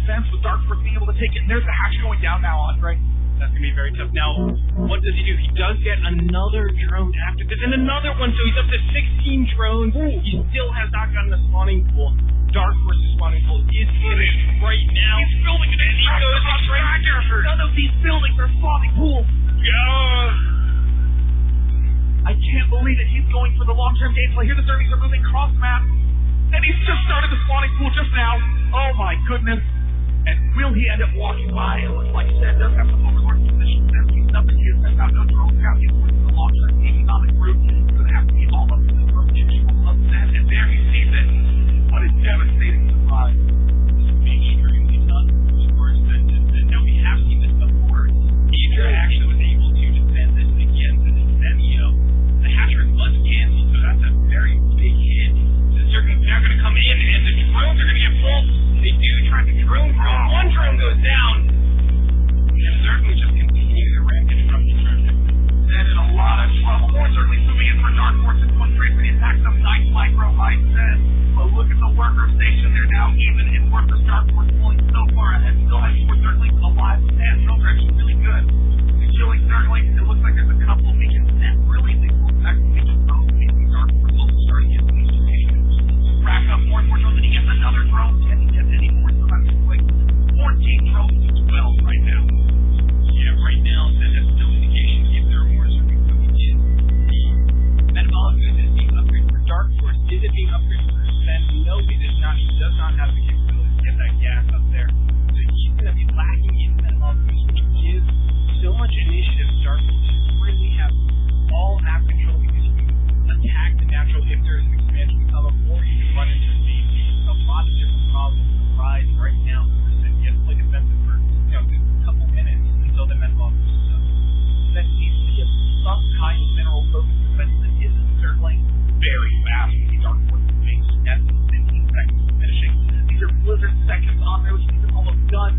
defense with Dark Force being able to take it. And there's the hatch going down now, Andre. That's going to be very tough. Now, what does he do? He does get another drone after this, and another one, so he's up to 16 drones. He still has not gotten a spawning pool. Dark Force's spawning pool is finished right now. He's building an extractor. None of these buildings are spawning pools. I can't believe it. He's going for the long-term gameplay. Here the Zernies are moving cross-map, and he's just started the spawning pool just now. Oh my goodness. And will he end up walking by? It looks like Seth does have some overlord position. He's nothing here. Seth has no drones down. He's going for the long-term economic route. It's going to have to be all up to the visual of Seth. And there he sees it. What a devastating surprise. This is extremely tough for us. Now, we have seen this before. Idra actually was able to defend this against the Zenio. The hatchery was canceled, so that's a very big hit. They're going to come in, and the drones are going to get full. They do try to drone through. One drone goes down. And certainly just continue the wreckage from the drone. Then in a lot of trouble. More certainly moving in for Dark Force in one trace, and he attacks some nice micro height set. But look at the worker station. They're now even in workers. Dark Force pulling so far ahead. Still has more certainly alive. And drone direction really good. He's killing certainly. It looks like there's a couple of beacons. And really they will attack the beacons. Dark Force also starting to get these locations. Rack up more and more drones, and he gets another drone. Can he get any more? So that's like 14 drones as well right now. Yeah, right now, that has no indication if there are more Zernies coming in. The metabolic goods is being upgraded for Dark Force. Is it being upgraded for Sven? No, it is not. He does not have the capability to get that gas up there. So he's going to be lacking in metabolic goods, which gives so much initiative to Dark Force. He really have all map control because you can attack the natural hitters and expansion tunnel, or you can run into the a lot of different problems arise right now. He has to play defensive for a couple minutes until the metabolic goods up. That needs to be some kind of mineral focused defense that isn't certainly very fast. Dark Force makes death in 15 seconds finishing. These are Blizzard seconds on there, which means it's almost done.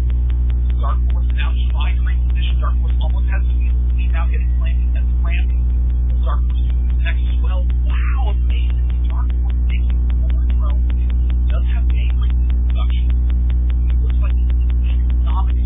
Dark Force now trying to reposition. Dark Force almost has the wheels. He's now getting planted and ramping. Dark Force doing the next as well. Wow, amazing. Dark Force taking more drones. Does have game rate production. It looks like he's economic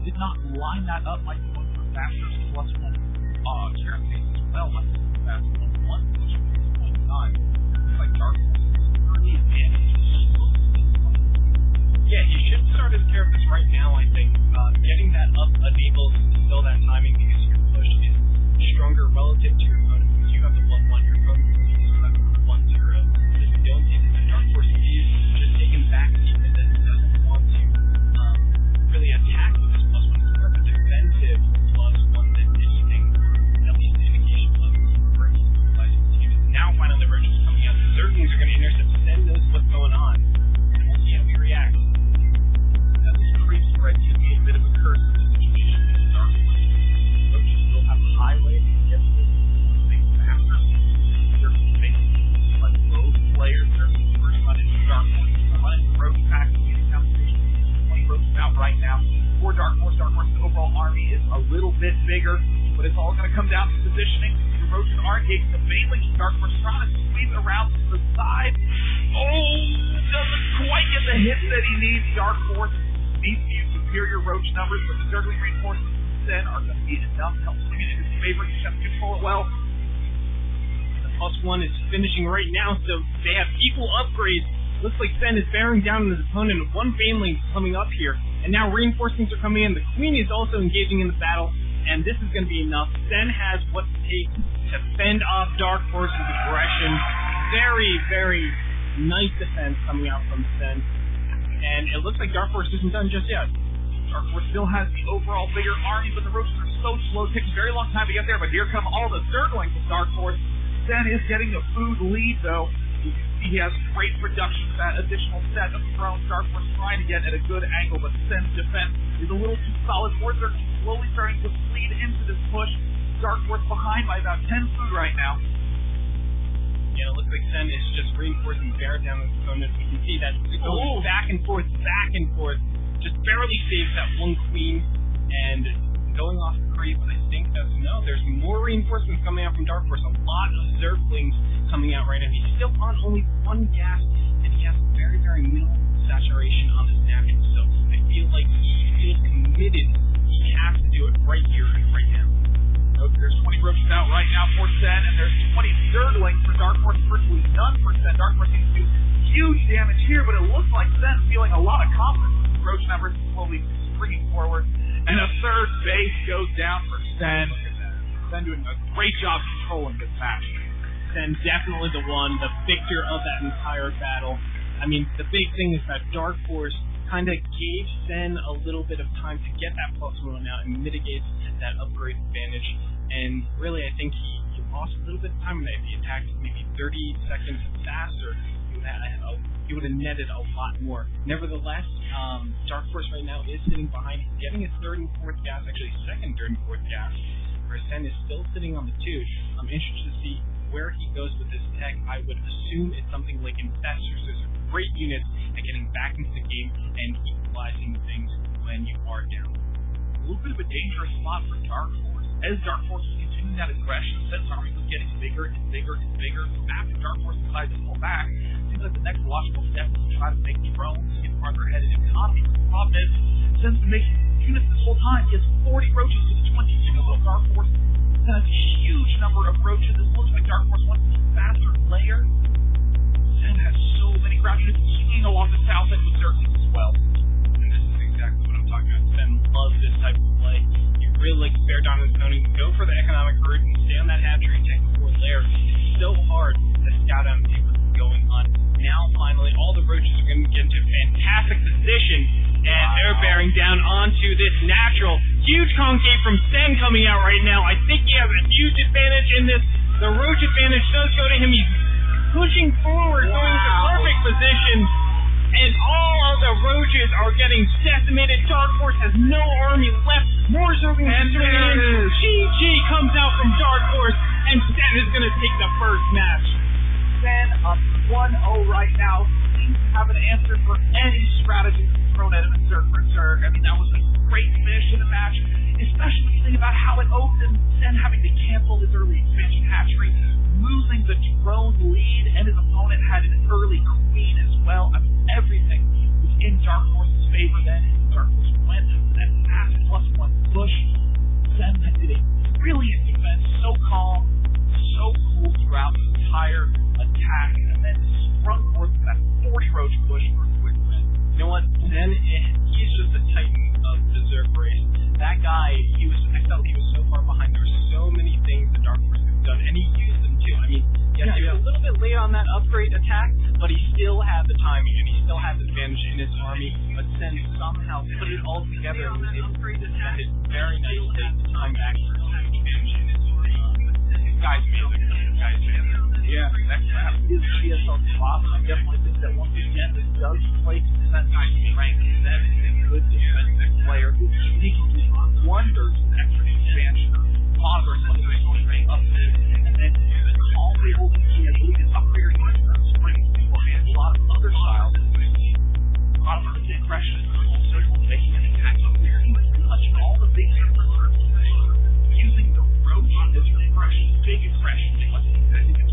did not line that up. Might be going for faster +1. Karen Pace as well. Might be going fast +1, pushing 6.9. Looks like Dark Horse early advantage. Yeah, he should start his care of this right now, I think. Getting that up enables still that timing because your push is stronger relative to your opponent. Because you have the 1-1, your opponent will have the 1-0. If you don't see that Dark Horse is just taking back seat and doesn't want to really attack with this +1. It's more of a defensive +1 than anything. At least the indication of where he's utilizing his units. Now finally the roaches coming out. The Zerglings are going to intercept. Sen knows what's going on. And we'll see how he reacts. Creep spread to be a bit of a curse in this situation with the Dark Horse. Roaches still have a highway to get to this thing faster. They're basically like both players. They're first run into Dark Horse. Running the roach pack in the competition. 20 roaches out right now. For Dark Horse's overall army is a little bit bigger, but it's all going to come down to positioning. The roaches are engaging the Banelings. Dark Horse trying to squeeze around to the side. Oh, doesn't quite get the hit that he needs. Dark Horse needs to use superior roach numbers, but the Zergling reinforcements then are going to be enough to help swing it in his favor. He's going to control it well. The +1 is finishing right now, so they have equal upgrades. Looks like Sen is bearing down on his opponent with one Baneling coming up here, and now reinforcements are coming in. The Queen is also engaging in the battle, and this is going to be enough. Sen has what it takes to fend off Dark Horse's aggression. Very, very nice defense coming out from Sen. And it looks like Dark Horse isn't done just yet. Dark Horse still has the overall bigger army, but the roaches are so slow. It takes a very long time to get there, but here come all the Zerglings of Dark Horse. Sen is getting the food lead, though. You can see he has great production with that additional set of drones. Dark Horse trying to get at a good angle, but Sen's defense is a little too solid. More Zerglings slowly starting to bleed into this push. Dark Horse behind by about 10 food right now. Yeah, it looks like Sen is just reinforcing bear down on his opponent. We can see that it goes back and forth, just barely saves that one Queen, and going off the creep, I think that's no. There's more reinforcements coming out from Dark Horse. A lot of Zerglings coming out right now. He's still on only one gas, and he has very, very minimal saturation on his natural. So I feel like he feels committed. He has to do it right here and right now. There's 20 roaches out right now for Sen, and there's 20 Zerglings for Dark Horse. Virtually none for Sen. Dark Horse seems to do huge damage here, but it looks like Sen's feeling a lot of confidence. Roach numbers slowly springing forward, and a third base goes down for Sen. Sen doing a great job controlling this match. Sen definitely the one, the victor of that entire battle. I mean, the big thing is that Dark Horse kind of gave Sen a little bit of time to get that +1 out and mitigate that upgrade advantage. And really, I think he lost a little bit of time in that. If he attacked maybe 30 seconds faster, he would have netted a lot more. Nevertheless, Dark Horse right now is sitting behind. He's getting his third and fourth gas, actually second, third, and fourth gas. Where Sen is still sitting on the 2. I'm interested to see where he goes with this tech. I would assume it's something like Infestors. Those are great units at getting back into the game and equalizing things when you are down. A little bit of a dangerous spot for Dark Horse. As Dark Horse was continuing that aggression, Sen's army was getting bigger and bigger and bigger. So after Dark Horse decided to pull back, it seems like the next logical step is to try to make drones get farther ahead in economy. The problem is, Sen's been making units this whole time. He has 40 roaches to the 22 of Dark Horse. That's a huge number of roaches. It looks like Dark Horse wants a faster layer. Sen has so many ground units swinging along the south end with Zerglings as well. And this is exactly what I'm talking about. Sen loves this type of play. You really like to bear down his opponent, go for the economic route, and stay on that hatchery and take the 4th layer. It's so hard to scout out and see what's going on. Now, finally, all the roaches are going to get into a fantastic position, and they're bearing down onto this natural. Huge concave from Sen coming out right now. I think he has a huge advantage in this. The roach advantage does go to him. He's pushing forward, going to perfect position, and all of the roaches are getting decimated. Dark Horse has no army left. More Zerglings are coming in. GG comes out from Dark Horse, and Sen is going to take the first match. Sen up 1-0 right now. Seems to have an answer for any strategy thrown at him in Zerg for Zerg. I mean, that was a great finish in the match. especially when you think about how it opened, Zen having to cancel his early expansion hatchery, losing the drone lead, and his opponent had an early queen as well. I mean, everything was in Dark Horse's favor then, and Dark Horse went for that fast +1 push. Zen did a brilliant defense, so calm, so cool throughout the entire attack, and then sprung forth with that 40 roach push for a quick win. You know what? Zen, he's just a titan of the Zerg race. That guy, I felt he was so far behind. There were so many things the Dark Horse could have done, and he used them too. I mean, yes, he was a little bit late on that upgrade attack, but he still had the timing, and he still had the advantage in his army. But Zen somehow put it all together and was able to defend it very nicely. Time back for guys, amazing. Guys, amazing. Yeah, next map is GSL Boss. I definitely think that once again, this does place Zen rank. Zen is a good defensive player. He can do wonders with extra expansion. Congress letting his own rank up there, and then calmly holding key. I believe his upgrade is springs beforehand. A lot of other styles, a lot of other aggression, also making an attack up there. He was touching all the big surfaces, using the roach as your aggression, big aggression. What do you guys think?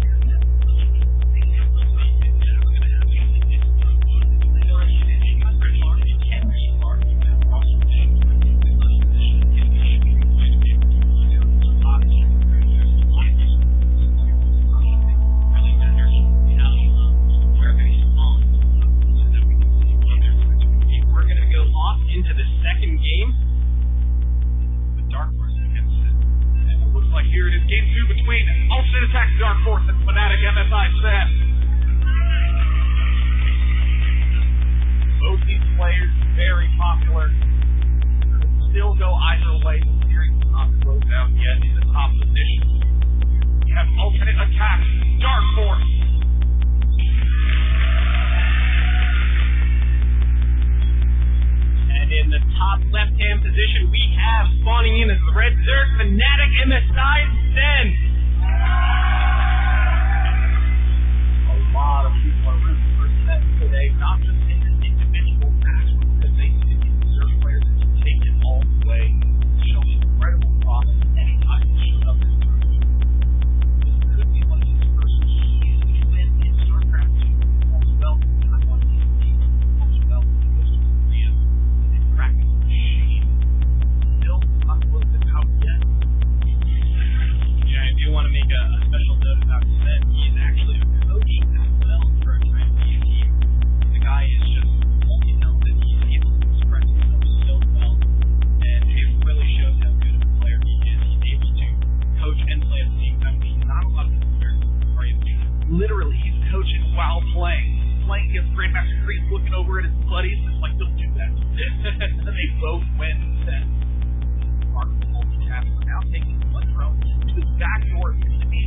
Into the second game with Dark Horse against it. And it looks like here it is, game 2 between Ultimate Attack Dark Horse and Fnatic MSI Zen. Both these players very popular. Could still go either way. The series is not closed out yet in the top position. You have Ultimate Attack Dark Horse. In the top left-hand position, we have spawning in as the Red Zerg, Fnatic MSI Zen. A lot of people are rooting for Zen today, not just in an individual match, but because they see the Zerg players that can take it all the way, show incredible promise anytime they show up in the tournament. This could be one of his first keys to win in StarCraft 2. As well, I want to see as well when he goes to Korea. Practice machine. Still not close to out yet. Yeah, I do want to make a special note about Zen. He's actually a coach as well for a Chinese team. The guy is just multi-talented. He's able to express himself so well, and it really shows how good of a player he is. He's able to coach and play at the same time. Not a lot of players are able to. Literally, he's coaching while playing. Playing against Grandmaster Creed, looking over at his buddies, just like, don't do that. And then they both win. Then Mark multitask. Now taking one drone to his back door.